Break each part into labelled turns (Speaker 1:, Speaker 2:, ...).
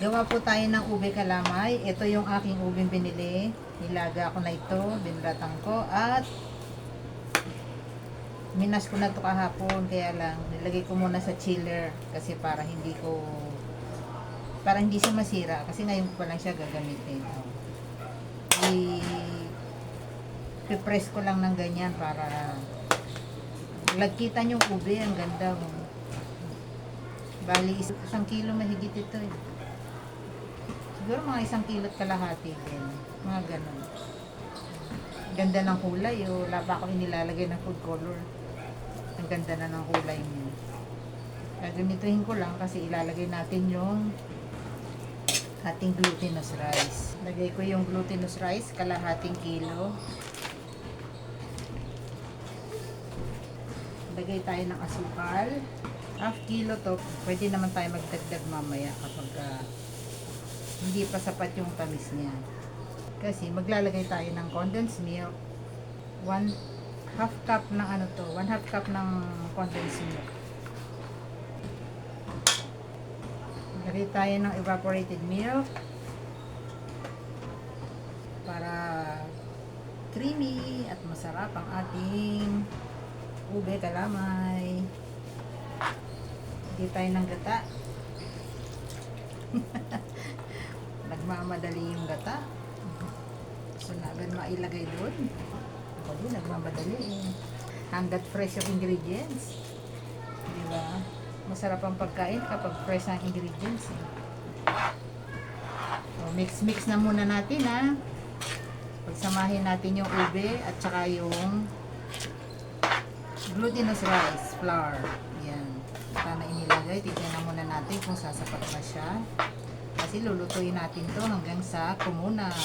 Speaker 1: Gawa po tayo ng ube kalamay. Ito yung aking ubeng binili. Nilaga ko na ito, binratan ko at minas ko na ito kahapon. Kaya lang, nilagay ko muna sa chiller kasi para hindi siya masira. Kasi ngayon ko pa lang siya gagamitin. I-press ko lang ng ganyan para lagkitan yung ube. Ang ganda. Bali, 1 kilo mahigit ito eh. Siguro mga 1 kilo't kalahati din. Mga ganun. Ganda ng kulay. Wala pa ako inilalagay ng food color. Ang ganda na ng kulay niya. Gagamituhin ko lang kasi ilalagay natin yung ating glutinous rice. Lagay ko yung glutinous rice, kalahating kilo. Lagay tayo ng asukal. 1/2 kilo to. Pwede naman tayo magdagdag mamaya kapag hindi pa sapat yung tamis niya. Kasi maglalagay tayo ng condensed milk. 1/2 cup ng 1/2 cup ng condensed milk. Lagay tayo ng evaporated milk para creamy at masarap ang ating ube kalamay. Lagay tayo ng gata. Nagmamadali yung gata. So na agad mailagay doon. Ako din nagmamadali eh. Hanggat fresh yung ingredients. Diba? Masarap ang pagkain kapag fresh ang ingredients eh. So mix na muna natin ha. Pagsamahin natin yung ube at saka yung glutinous rice flour. Yan. Ito na inilagay. Tignan muna natin kung sasapat na siya. Kasi lulutuin natin to hanggang sa kumunat.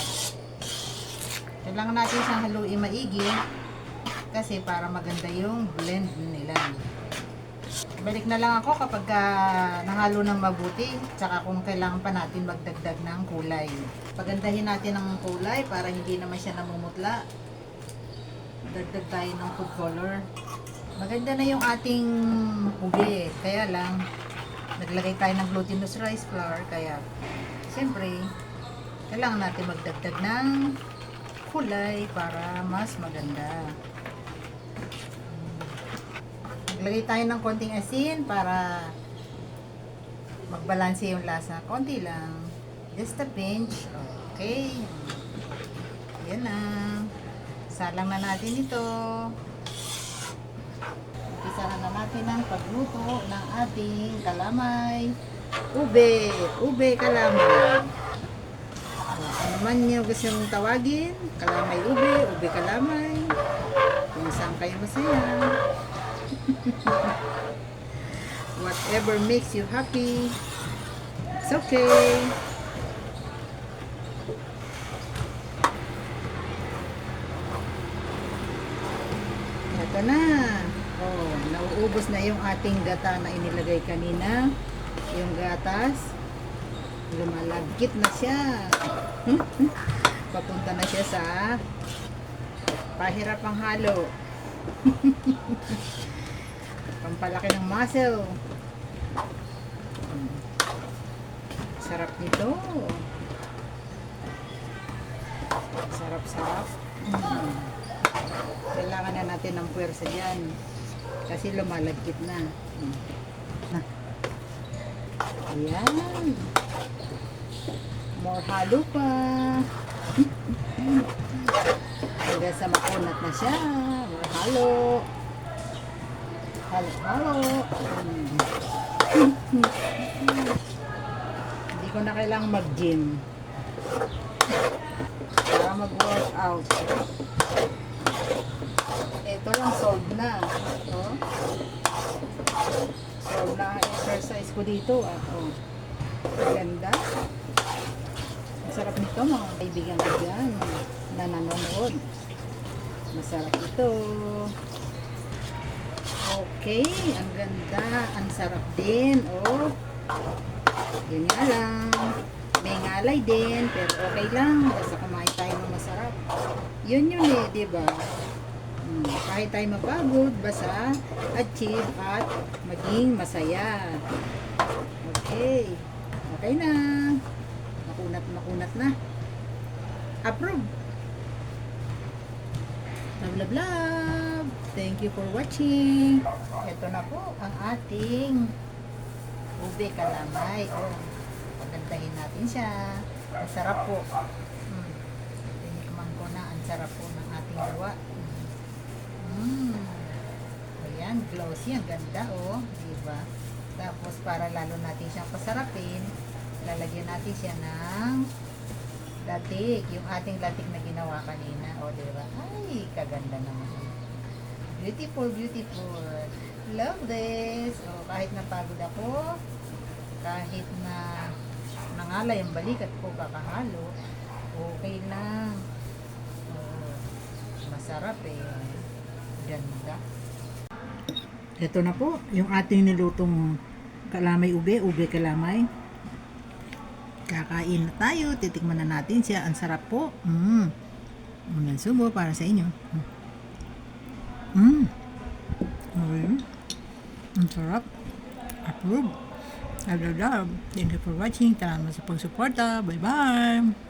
Speaker 1: Kailangan natin siyang haluin maigi kasi para maganda yung blend nila. Balik na lang ako kapag nahalo ng mabuti tsaka kung kailangan pa natin magdagdag ng kulay. Pagandahin natin ang kulay para hindi naman siya namumutla. Dagdag tayo ng food color. Maganda na yung ating ube. Kaya lang naglagay tayo ng glutinous rice flour kaya siyempre kailangan natin magdagdag ng kulay para mas maganda. Naglagay tayo ng konting asin para magbalanse yung lasa. Konti lang. Just a pinch. Okay. Yan na. Salang na natin ito. Umpisahan na natin ang pagluto ng ating kalamay. Ube kalamay. Ano man nyo gusto mong tawagin, kalamay ube kalamay. Kung saan kayo masaya. Whatever makes you happy, it's okay. Ito na. Nauubos na yung ating gata na inilagay kanina. Yung gatas. Lumalagkit na siya. Papunta na siya sa pahirap ang halo. Pampalaki ng muscle. Sarap nito. Sarap. Kailangan na natin ng puwersa dyan. Kasi lumalagkit na. Ayan. More halo pa. Hanggang sa makunat na siya. More halo. Halo. Hindi ko na kailangang mag-gym. Para mag-workout. Ito lang solved na. Solved na ang exercise ko dito. Ganda. Ang sarap nito mga kaibigan ko dyan na nanonood. Masarap ito. Okay, ang ganda. Ang sarap din. Yun nga lang. May ngalay din, pero okay lang. Basta kumain tayo ng masarap. Yun diba? Kahit tayo mapagod, basta achieve at maging masaya. Okay. Okay na. Kalat na. Approve. Love, love, love. Thank you for watching. Ito na po ang ating ube kalamay. Oh, pagandahin natin siya. Ang sarap po. Tinikman ko na. Ang sarap po ng ating gawa. Ayan, glossy. Ang ganda, oh. Diba? Tapos, para lalo natin siyang pasarapin, lalagyan natin siya ng latik. Yung ating latik na ginawa kanina. O, diba? Ay, kaganda naman. Beautiful, beautiful. Love this. O, kahit napagod ako, kahit na nangalay ang balikat ko kakahalo, okay lang. O, masarap eh. Ganda. Ito na po, yung ating nilutong kalamay ube, ube kalamay. Kakain na tayo, titikman na natin siya. Ang sarap po. Unang subo para sa inyo. Okay. Ang sarap. Approve. Love, love, love. Thank you for watching. Salamat sa pagsuporta. Bye-bye.